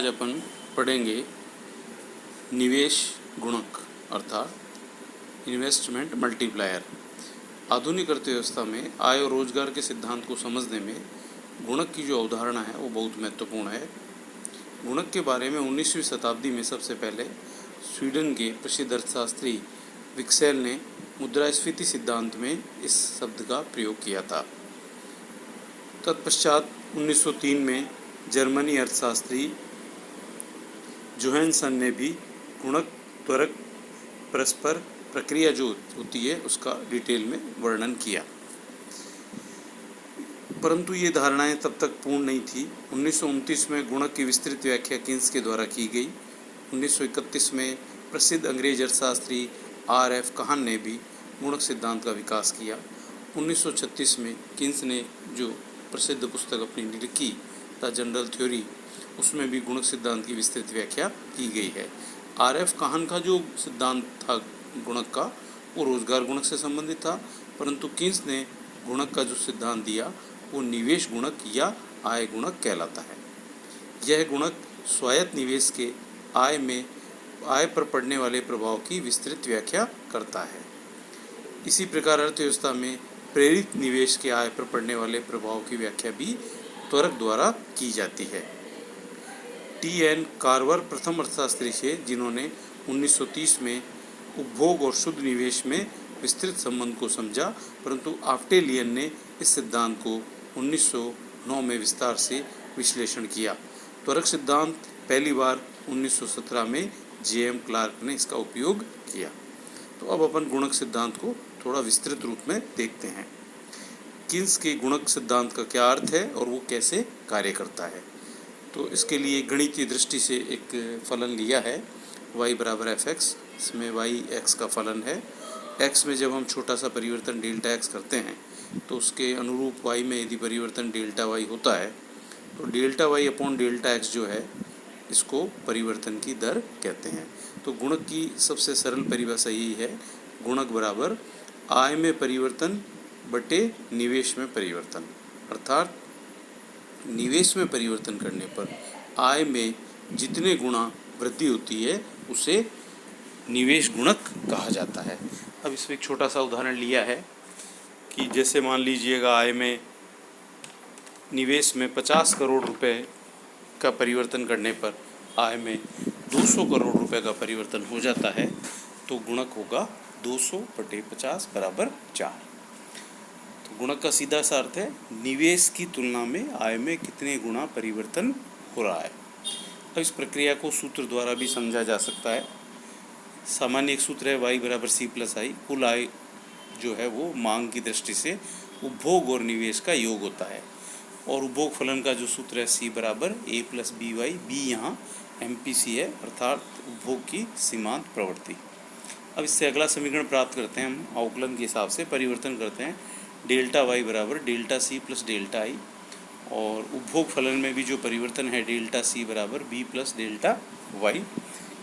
आज अपन पढ़ेंगे निवेश गुणक अर्थात इन्वेस्टमेंट मल्टीप्लायर। आधुनिक अर्थव्यवस्था में आय और रोजगार के सिद्धांत को समझने में गुणक की जो अवधारणा है वो बहुत महत्वपूर्ण है। गुणक के बारे में 19वीं शताब्दी में सबसे पहले स्वीडन के प्रसिद्ध अर्थशास्त्री विक्सेल ने मुद्रास्फीति सिद्धांत में इस शब्द का प्रयोग किया था। तत्पश्चात 1903 में जर्मनी अर्थशास्त्री जोहानसन ने भी गुणक त्वरक परस्पर प्रक्रिया जो होती है उसका डिटेल में वर्णन किया, परंतु ये धारणाएं तब तक पूर्ण नहीं थी। 1929 में गुणक की विस्तृत व्याख्या किन्स के द्वारा की गई। 1931 में प्रसिद्ध अंग्रेज अर्थशास्त्री R.F. काहन ने भी गुणक सिद्धांत का विकास किया। 1936 में किन्स ने जो प्रसिद्ध पुस्तक अपनी लिखी द जनरल थ्योरी, उसमें भी गुणक सिद्धांत की विस्तृत व्याख्या की गई है। R.F. काहन का जो सिद्धांत था गुणक का, वो रोजगार गुणक से संबंधित था, परंतु किन्स ने गुणक का जो सिद्धांत दिया वो निवेश गुणक या आय गुणक कहलाता है। यह गुणक स्वायत्त निवेश के आय पर पड़ने वाले प्रभाव की विस्तृत व्याख्या करता है। इसी प्रकार अर्थव्यवस्था में प्रेरित निवेश के आय पर पड़ने वाले प्रभाव की व्याख्या भी त्वरक द्वारा की जाती है। T.N. कार्वर प्रथम अर्थशास्त्री थे जिन्होंने 1930 में उपभोग और शुद्ध निवेश में विस्तृत संबंध को समझा, परंतु आफ्टेलियन ने इस सिद्धांत को 1909 में विस्तार से विश्लेषण किया। त्वरक सिद्धांत पहली बार 1917 में J.M. क्लार्क ने इसका उपयोग किया। तो अब अपन गुणक सिद्धांत को थोड़ा विस्तृत रूप में देखते हैं। किन्स के गुणक सिद्धांत का क्या अर्थ है और वो कैसे कार्य करता है। तो इसके लिए गणितीय दृष्टि से एक फलन लिया है y बराबर fx। इसमें y x का फलन है। x में जब हम छोटा सा परिवर्तन डेल्टा x करते हैं तो उसके अनुरूप y में यदि परिवर्तन डेल्टा y होता है तो delta y upon delta x जो है इसको परिवर्तन की दर कहते हैं। तो गुणक की सबसे सरल परिभाषा यही है, गुणक बराबर आय में परिवर्तन बटे निवेश में परिवर्तन, अर्थात निवेश में परिवर्तन करने पर आय में जितने गुणा वृद्धि होती है उसे निवेश गुणक कहा जाता है। अब इसमें एक छोटा सा उदाहरण लिया है कि जैसे मान लीजिएगा आय में निवेश में 50 करोड़ रुपए का परिवर्तन करने पर आय में 200 करोड़ रुपए का परिवर्तन हो जाता है, तो गुणक होगा 200 बटे 50 बराबर 4। तो गुणक का सीधा सा अर्थ है निवेश की तुलना में आय में कितने गुणा परिवर्तन हो रहा है। अब इस प्रक्रिया को सूत्र द्वारा भी समझा जा सकता है। सामान्य एक सूत्र है y बराबर c प्लस आई। कुल आय जो है वो मांग की दृष्टि से उपभोग और निवेश का योग होता है, और उपभोग फलन का जो सूत्र है c बराबर a plus B Y. B यहाँ MPC है, अर्थात उपभोग की सीमांत प्रवृत्ति। अब इससे अगला समीकरण प्राप्त करते हैं हम, अवकलन के हिसाब से परिवर्तन करते हैं। डेल्टा y बराबर delta c plus delta i, और उपभोग फलन में भी जो परिवर्तन है डेल्टा c बराबर b प्लस डेल्टा y।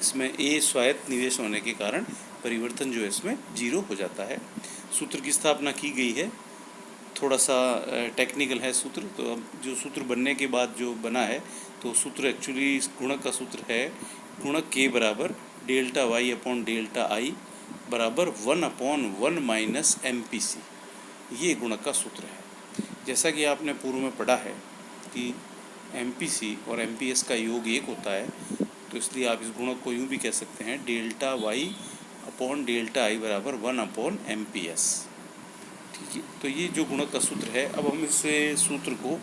इसमें a स्वायत्त निवेश होने के कारण परिवर्तन जो है इसमें 0 हो जाता है। सूत्र की स्थापना की गई है, थोड़ा सा टेक्निकल है सूत्र। तो अब जो सूत्र बनने के बाद जो बना है तो सूत्र एक्चुअली गुणक का सूत्र है गुणक k बराबर delta y upon delta i बराबर 1/1 माइनस MPC। ये गुणक का सूत्र है। जैसा कि आपने पूर्व में पढ़ा है कि MPC और MPS का योग 1 होता है, तो इसलिए आप इस गुणक को यूँ भी कह सकते हैं delta y upon delta i बराबर 1/MPS। ठीक है, तो ये जो गुणक का सूत्र है। अब हम इस सूत्र को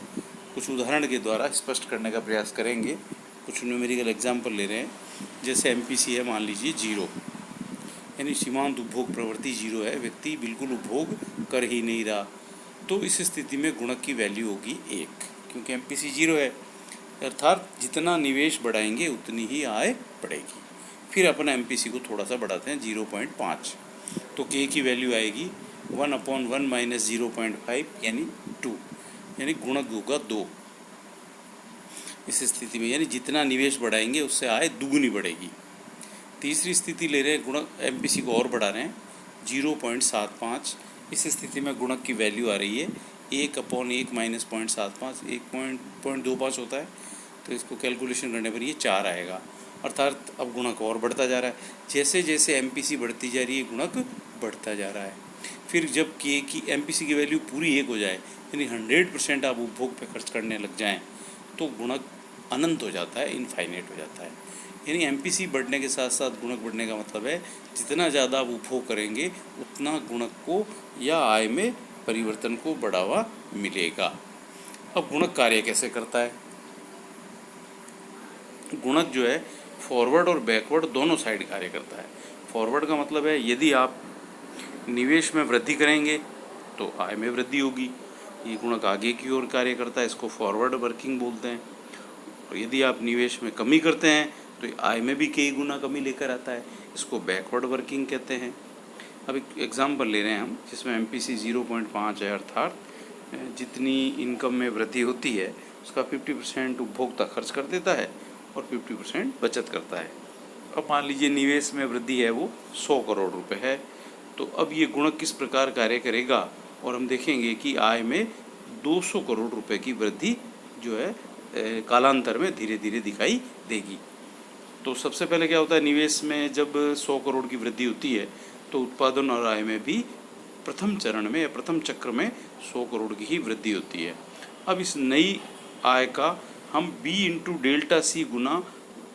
कुछ उदाहरण के द्वारा स्पष्ट करने का प्रयास करेंगे। कुछ न्यूमेरिकल एग्जाम्पल ले रहे हैं। जैसे MPC है मान लीजिए 0, यानी सीमांत उपभोग प्रवृत्ति 0 है, व्यक्ति बिल्कुल उपभोग कर ही नहीं रहा। तो इस स्थिति में गुणक की वैल्यू होगी 1, क्योंकि MPC 0 है, अर्थात जितना निवेश बढ़ाएंगे उतनी ही आय बढ़ेगी। फिर अपन MPC को थोड़ा सा बढ़ाते हैं 0.5, तो K की वैल्यू आएगी 1/1 माइनस 0.5 यानी 2, यानी गुणक होगा 2 इस स्थिति में, यानी जितना निवेश बढ़ाएंगे उससे आय दुगुनी बढ़ेगी। तीसरी स्थिति ले रहे हैं, गुणक MPC को और बढ़ा रहे हैं 0.75। इस स्थिति में गुणक की वैल्यू आ रही है 1/1 माइनस 0.75, 1.25 होता है। तो इसको कैलकुलेशन करने पर ये 4 आएगा। अर्थात अब गुणक और बढ़ता जा रहा है, जैसे जैसे MPC बढ़ती जा रही है गुणक बढ़ता जा रहा है। फिर जब के की MPC की वैल्यू पूरी 1 हो जाए, यानी 100% आप उपभोग पे खर्च करने लग जाएं, तो गुणक अनंत हो जाता है, इनफाइनाइट हो जाता है। यानी MPC बढ़ने के साथ साथ गुणक बढ़ने का मतलब है जितना ज़्यादा आप उपभोग करेंगे उतना गुणक को या आय में परिवर्तन को बढ़ावा मिलेगा। अब गुणक कार्य कैसे करता है? गुणक जो है फॉरवर्ड और बैकवर्ड दोनों साइड कार्य करता है। फॉरवर्ड का मतलब है यदि आप निवेश में वृद्धि करेंगे तो आय में वृद्धि होगी, ये गुणक आगे की ओर कार्य करता है, इसको फॉरवर्ड वर्किंग बोलते हैं। और यदि आप निवेश में कमी करते हैं तो आय में भी कई गुना कमी लेकर आता है, इसको बैकवर्ड वर्किंग कहते हैं। अब एक एग्जाम्पल ले रहे हैं हम जिसमें MPC 0.5 है, अर्थात जितनी इनकम में वृद्धि होती है उसका 50% उपभोक्ता खर्च कर देता है और 50% बचत करता है। अब मान लीजिए निवेश में वृद्धि है वो 100 करोड़ रुपए है, तो अब ये गुणक किस प्रकार कार्य करेगा, और हम देखेंगे कि आय में 200 करोड़ रुपए की वृद्धि जो है कालांतर में धीरे धीरे दिखाई देगी। तो सबसे पहले क्या होता है, निवेश में जब 100 करोड़ की वृद्धि होती है तो उत्पादन और आय में भी प्रथम चरण में या प्रथम चक्र में 100 करोड़ की ही वृद्धि होती है। अब इस नई आय का हम B इंटू डेल्टा C गुना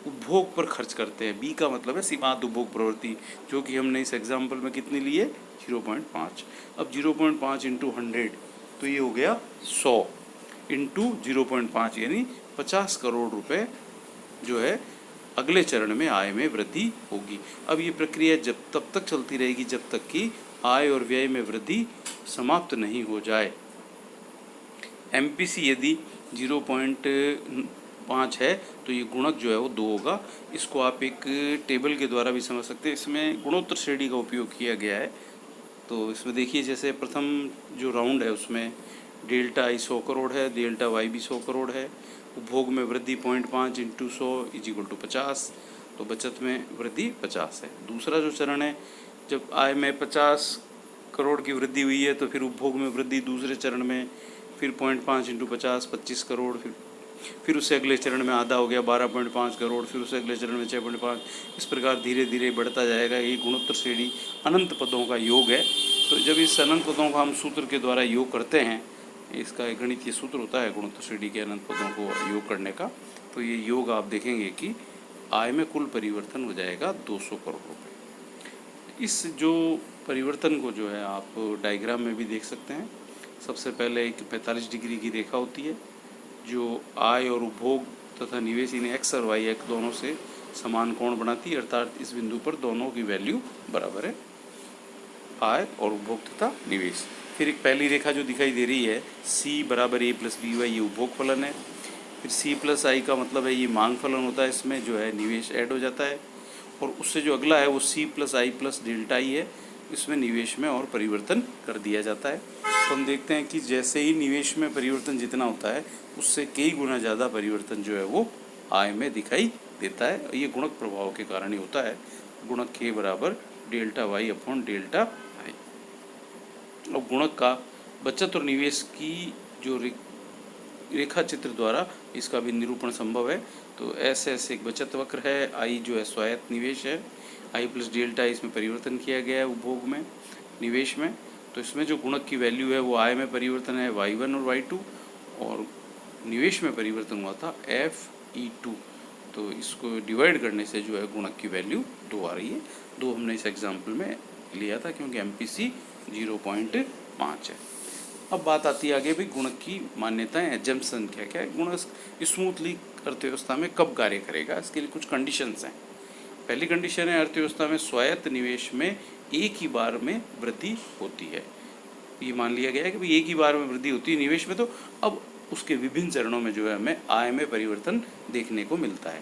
उपभोग पर खर्च करते हैं। B का मतलब है सीमांत उपभोग प्रवृत्ति, जो कि हमने इस एग्जाम्पल में कितनी ली है 0.5। अब 0.5 इंटू 100 तो ये हो गया 100 इंटू 0.5 यानी 50 करोड़ रुपए जो है अगले चरण में आय में वृद्धि होगी। अब ये प्रक्रिया तब तक चलती रहेगी जब तक कि आय और व्यय में वृद्धि समाप्त नहीं हो जाए। MPC यदि 0.5 है तो ये गुणक जो है वो 2 होगा। इसको आप एक टेबल के द्वारा भी समझ सकते हैं, इसमें गुणोत्तर श्रेणी का उपयोग किया गया है। तो इसमें देखिए जैसे प्रथम जो राउंड है उसमें डेल्टा I 100 करोड़ है, डेल्टा Y भी 100 करोड़ है, उपभोग में वृद्धि 0.5 इंटू 100 = 50, तो बचत में वृद्धि 50 है। दूसरा जो चरण है, जब आय में 50 करोड़ की वृद्धि हुई है तो फिर उपभोग में वृद्धि दूसरे चरण में फिर 0.5 इंटू 50 25 करोड़, फिर उससे अगले चरण में आधा हो गया 12.5 करोड़, फिर उससे अगले चरण में 6.5, इस प्रकार धीरे धीरे बढ़ता जाएगा। ये गुणोत्तर श्रेणी अनंत पदों का योग है। तो जब इस अनंत पदों का हम सूत्र के द्वारा योग करते हैं, इसका एक गणितीय सूत्र होता है गुणोत्तर श्रेणी के अनंत पदों को योग करने का, तो ये योग आप देखेंगे कि आय में कुल परिवर्तन हो जाएगा 200 करोड़ रुपये। इस जो परिवर्तन को जो है आप डायग्राम में भी देख सकते हैं। सबसे पहले एक 45 डिग्री की रेखा होती है जो आय और उपभोग तथा निवेश इन्हें X और Y एक दोनों से समान कोण बनाती है, अर्थात इस बिंदु पर दोनों की वैल्यू बराबर है, आय और उपभोग तथा निवेश। फिर एक पहली रेखा जो दिखाई दे रही है C = A + BY, ये उपभोग फलन है। फिर C + I का मतलब है ये मांग फलन होता है, इसमें जो है निवेश ऐड हो जाता है। और उससे जो अगला है वो C + I + डेल्टा I है, इसमें निवेश में और परिवर्तन कर दिया जाता है। तो हम देखते हैं कि जैसे ही निवेश में परिवर्तन जितना होता है उससे कई गुना ज़्यादा परिवर्तन जो है वो आय में दिखाई देता है। ये गुणक प्रभाव के कारण ही होता है। गुणक K = delta Y upon delta I। अब गुणक का बचत और निवेश की जो रेखा चित्र द्वारा इसका भी निरूपण संभव है। तो ऐसे एक बचत वक्र है, I जो है स्वायत्त निवेश है, I + डेल्टा इसमें परिवर्तन किया गया है उपभोग में निवेश में। तो इसमें जो गुणक की वैल्यू है वो आय में परिवर्तन है Y1 और Y2, और निवेश में परिवर्तन हुआ था FE2। तो इसको डिवाइड करने से जो है गुणक की वैल्यू 2 आ रही है। 2 हमने इस एग्जाम्पल में लिया था क्योंकि MPC 0.5 है। अब बात आती है आगे भी गुणक की मान्यताएं, एजम्पशन क्या क्या है, गुणक स्मूथली अर्थव्यवस्था में कब कार्य करेगा, इसके लिए कुछ कंडीशंस हैं। पहली कंडीशन है अर्थव्यवस्था में स्वायत्त निवेश में एक ही बार में वृद्धि होती है। ये मान लिया गया है कि भाई एक ही बार में वृद्धि होती है निवेश में, तो अब उसके विभिन्न चरणों में जो है हमें आय में परिवर्तन देखने को मिलता है।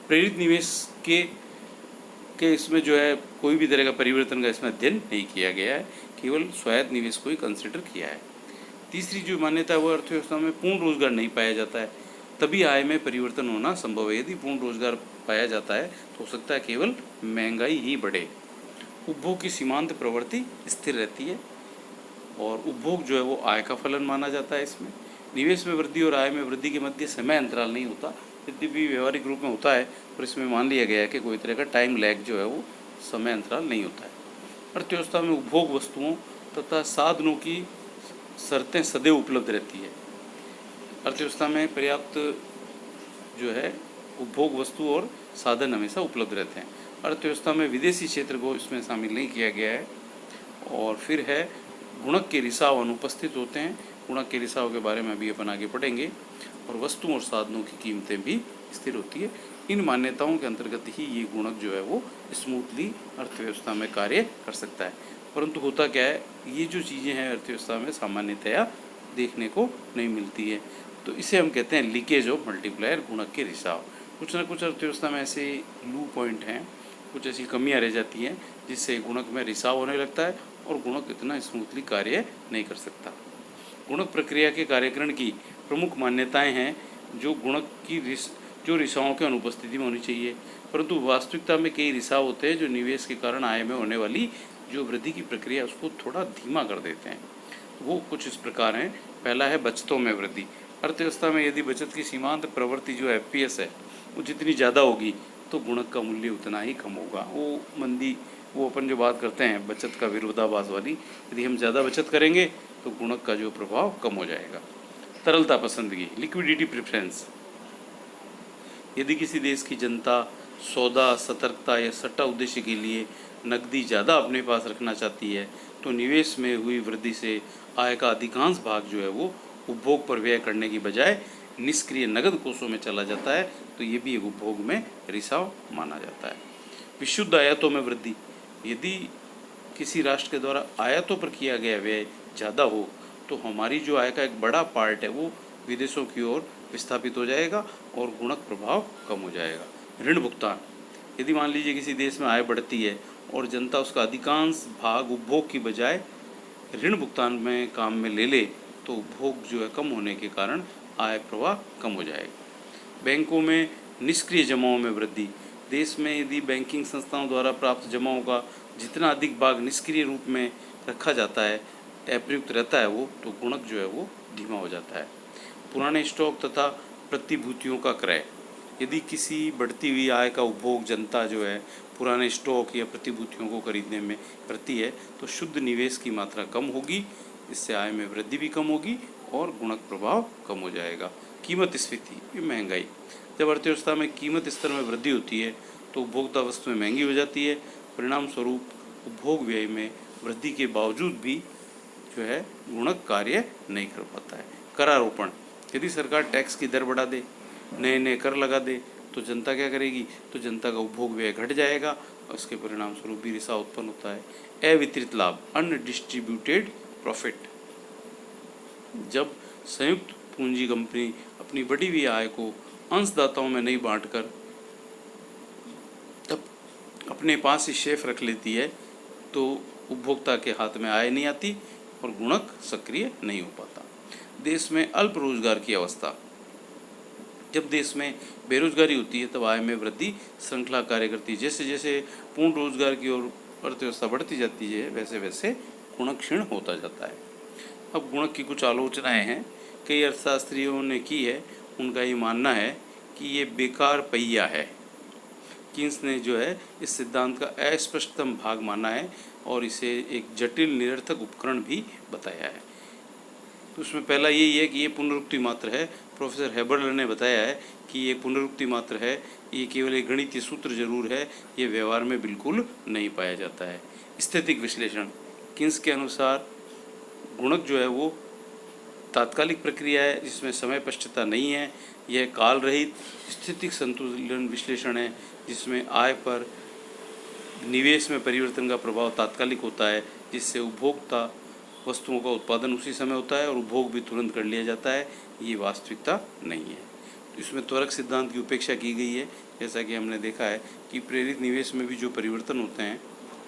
प्रेरित निवेश के इसमें जो है कोई भी तरह का परिवर्तन का इसमें अध्ययन नहीं किया गया है, केवल स्वायत्त निवेश को ही कंसिडर किया है। तीसरी जो मान्यता है वो अर्थव्यवस्था में पूर्ण रोजगार नहीं पाया जाता है, तभी आय में परिवर्तन होना संभव है। यदि पूर्ण रोजगार पाया जाता है तो हो सकता है केवल महंगाई ही बढ़े। उपभोग की सीमांत प्रवृत्ति स्थिर रहती है और उपभोग जो है वो आय का फलन माना जाता है। इसमें निवेश में वृद्धि और आय में वृद्धि के मध्य समय अंतराल नहीं होता, यद्यपि व्यवहारिक रूप में होता है, पर इसमें मान लिया गया है कि कोई तरह का टाइम लैग जो है वो समय अंतराल नहीं होता है। अर्थव्यवस्था में उपभोग वस्तुओं तथा साधनों की शर्तें सदैव उपलब्ध रहती है। अर्थव्यवस्था में पर्याप्त जो है उपभोग वस्तु और साधन हमेशा उपलब्ध रहते हैं। अर्थव्यवस्था में विदेशी क्षेत्र को इसमें शामिल नहीं किया गया है। और फिर है गुणक के रिसाव अनुपस्थित होते हैं। गुणक के रिसाव के बारे में अभी अपन आगे पढ़ेंगे। और वस्तुओं और साधनों की कीमतें भी स्थिर होती है। इन मान्यताओं के अंतर्गत ही ये गुणक जो है वो स्मूथली अर्थव्यवस्था में कार्य कर सकता है। परंतु होता क्या है, ये जो चीज़ें हैं अर्थव्यवस्था में सामान्यतया देखने को नहीं मिलती है। तो इसे हम कहते हैं लीकेज ऑफ मल्टीप्लायर, गुणक के रिसाव। कुछ ना कुछ अर्थव्यवस्था में ऐसे लू पॉइंट हैं, कुछ ऐसी कमियां रह जाती हैं जिससे गुणक में रिसाव होने लगता है और गुणक इतना स्मूथली कार्य नहीं कर सकता। गुणक प्रक्रिया के कार्यकरण की प्रमुख मान्यताएं हैं जो गुणक की जो रिसावों की अनुपस्थिति में होनी चाहिए। परंतु वास्तविकता में कई रिसाव होते हैं जो निवेश के कारण आय में होने वाली जो वृद्धि की प्रक्रिया उसको थोड़ा धीमा कर देते हैं। वो कुछ इस प्रकार हैं। पहला है बचतों में वृद्धि। अर्थव्यवस्था में यदि बचत की सीमांत प्रवृत्ति जो FPS है वो जितनी ज़्यादा होगी तो गुणक का मूल्य उतना ही कम होगा। वो मंदी, वो अपन जो बात करते हैं बचत का विरोधाभास वाली, यदि हम ज़्यादा बचत करेंगे तो गुणक का जो प्रभाव कम हो जाएगा। तरलता पसंदगी, लिक्विडिटी प्रेफरेंस। यदि किसी देश की जनता सौदा, सतर्कता या सट्टा उद्देश्य के लिए नकदी ज़्यादा अपने पास रखना चाहती है तो निवेश में हुई वृद्धि से आय का अधिकांश भाग जो है वो उपभोग पर व्यय करने की बजाय निष्क्रिय नगद कोषों में चला जाता है। तो ये भी एक उपभोग में रिसाव माना जाता है। विशुद्ध आयातों में वृद्धि। यदि किसी राष्ट्र के द्वारा आयातों पर किया गया व्यय ज़्यादा हो तो हमारी जो आय का एक बड़ा पार्ट है वो विदेशों की ओर विस्थापित हो जाएगा और गुणक प्रभाव कम हो जाएगा। ऋण भुगतान। यदि मान लीजिए किसी देश में आय बढ़ती है और जनता उसका अधिकांश भाग उपभोग की बजाय ऋण भुगतान में काम में ले ले तो उपभोग जो है कम होने के कारण आय प्रवाह कम हो जाएगा। बैंकों में निष्क्रिय जमाओं में वृद्धि। देश में यदि बैंकिंग संस्थाओं द्वारा प्राप्त जमाओं का जितना अधिक भाग निष्क्रिय रूप में रखा जाता है, अप्रयुक्त रहता है वो, तो गुणक जो है वो धीमा हो जाता है। पुराने स्टॉक तथा प्रतिभूतियों का क्रय। यदि किसी बढ़ती हुई आय का उपभोग जनता जो है पुराने स्टॉक या प्रतिभूतियों को खरीदने में करती है तो शुद्ध निवेश की मात्रा कम होगी। इससे आय में वृद्धि भी कम होगी और गुणक प्रभाव कम हो जाएगा। कीमत स्फीति, ये महंगाई। जब अर्थव्यवस्था में कीमत स्तर में वृद्धि होती है तो उपभोक्ता वस्तुएं महंगी हो जाती है। परिणाम स्वरूप उपभोग व्यय में वृद्धि के बावजूद भी जो है गुणक कार्य नहीं कर पाता है। करारोपण। यदि सरकार टैक्स की दर बढ़ा दे, नए नए कर लगा दे तो जनता क्या करेगी, तो जनता का उपभोग व्यय घट जाएगा और इसके परिणाम स्वरूप भी रिसाव उत्पन्न होता है। अवितरित लाभ, अनडिस्ट्रीब्यूटेड प्रॉफिट। जब संयुक्त पूंजी कंपनी अपनी बढ़ी हुई आय को अंशदाताओं में नहीं बांटकर तब अपने पास ही शेफ रख लेती है तो उपभोक्ता के हाथ में आय नहीं आती और गुणक सक्रिय नहीं हो पाता। देश में अल्प रोजगार की अवस्था। जब देश में बेरोजगारी होती है तब आय में वृद्धि श्रृंखला कार्य करती है। जैसे जैसे पूर्ण रोजगार की ओर अर्थव्यवस्था बढ़ती जाती है वैसे वैसे गुणक क्षीण होता जाता है। अब गुणक की कुछ आलोचनाएं हैं, कई अर्थशास्त्रियों ने की है। उनका ये मानना है कि ये बेकार पहिया है। कीन्स ने जो है इस सिद्धांत का अस्पष्टतम भाग माना है और इसे एक जटिल निरर्थक उपकरण भी बताया है। तो उसमें पहला यही है कि ये पुनरुक्ति मात्र है। प्रोफेसर हेबर्लर ने बताया है कि ये पुनरुक्ति मात्र है, ये केवल एक गणितीय सूत्र जरूर है, ये व्यवहार में बिल्कुल नहीं पाया जाता है। स्थैतिक विश्लेषण। कीन्स के अनुसार गुणक जो है वो तात्कालिक प्रक्रिया है जिसमें समय पश्चता नहीं है। यह काल रहित स्थितिक संतुलन विश्लेषण है जिसमें आय पर निवेश में परिवर्तन का प्रभाव तात्कालिक होता है, जिससे उपभोक्ता वस्तुओं का उत्पादन उसी समय होता है और उपभोग भी तुरंत कर लिया जाता है। ये वास्तविकता नहीं है। तो इसमें त्वरक सिद्धांत की उपेक्षा की गई है। जैसा कि हमने देखा है कि प्रेरित निवेश में भी जो परिवर्तन होते हैं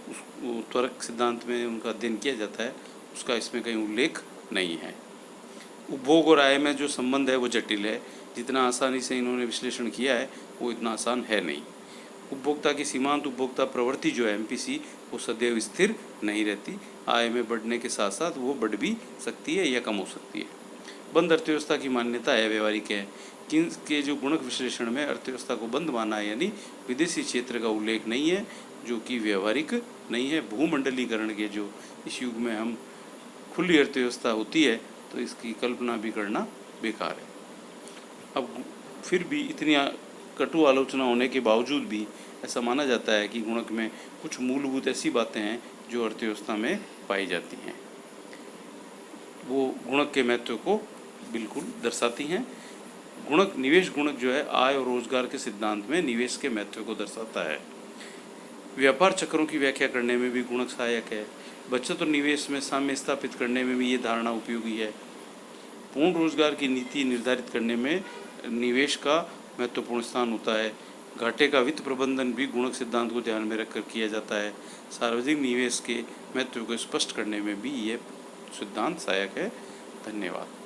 उस त्वरक सिद्धांत में उनका अध्ययन किया जाता है, उसका इसमें कहीं उल्लेख नहीं है। उपभोग और आय में जो संबंध है वो जटिल है। जितना आसानी से इन्होंने विश्लेषण किया है वो इतना आसान है नहीं। उपभोक्ता की सीमांत उपभोक्ता प्रवृत्ति जो है MPC वो सदैव स्थिर नहीं रहती। आय में बढ़ने के साथ साथ वो बढ़ भी सकती है या कम हो सकती है। बंद अर्थव्यवस्था की मान्यता है व्यवहारिक है। किन्स के जो गुणक विश्लेषण में अर्थव्यवस्था को बंद माना है, यानी विदेशी क्षेत्र का उल्लेख नहीं है, जो कि व्यवहारिक नहीं है। भूमंडलीकरण के जो इस युग में हम खुली अर्थव्यवस्था होती है तो इसकी कल्पना भी करना बेकार है। अब फिर भी इतनी कटु आलोचना होने के बावजूद भी ऐसा माना जाता है कि गुणक में कुछ मूलभूत ऐसी बातें हैं जो अर्थव्यवस्था में पाई जाती हैं, वो गुणक के महत्व को बिल्कुल दर्शाती हैं। गुणक, निवेश गुणक जो है आय और रोजगार के सिद्धांत में निवेश के महत्व को दर्शाता है। व्यापार चक्रों की व्याख्या करने में भी गुणक सहायक है। बचत और निवेश में साम्य स्थापित करने में भी ये धारणा उपयोगी है। पूर्ण रोजगार की नीति निर्धारित करने में निवेश का महत्वपूर्ण स्थान होता है। घाटे का वित्त प्रबंधन भी गुणक सिद्धांत को ध्यान में रखकर किया जाता है। सार्वजनिक निवेश के महत्व को स्पष्ट करने में भी ये सिद्धांत सहायक है। धन्यवाद।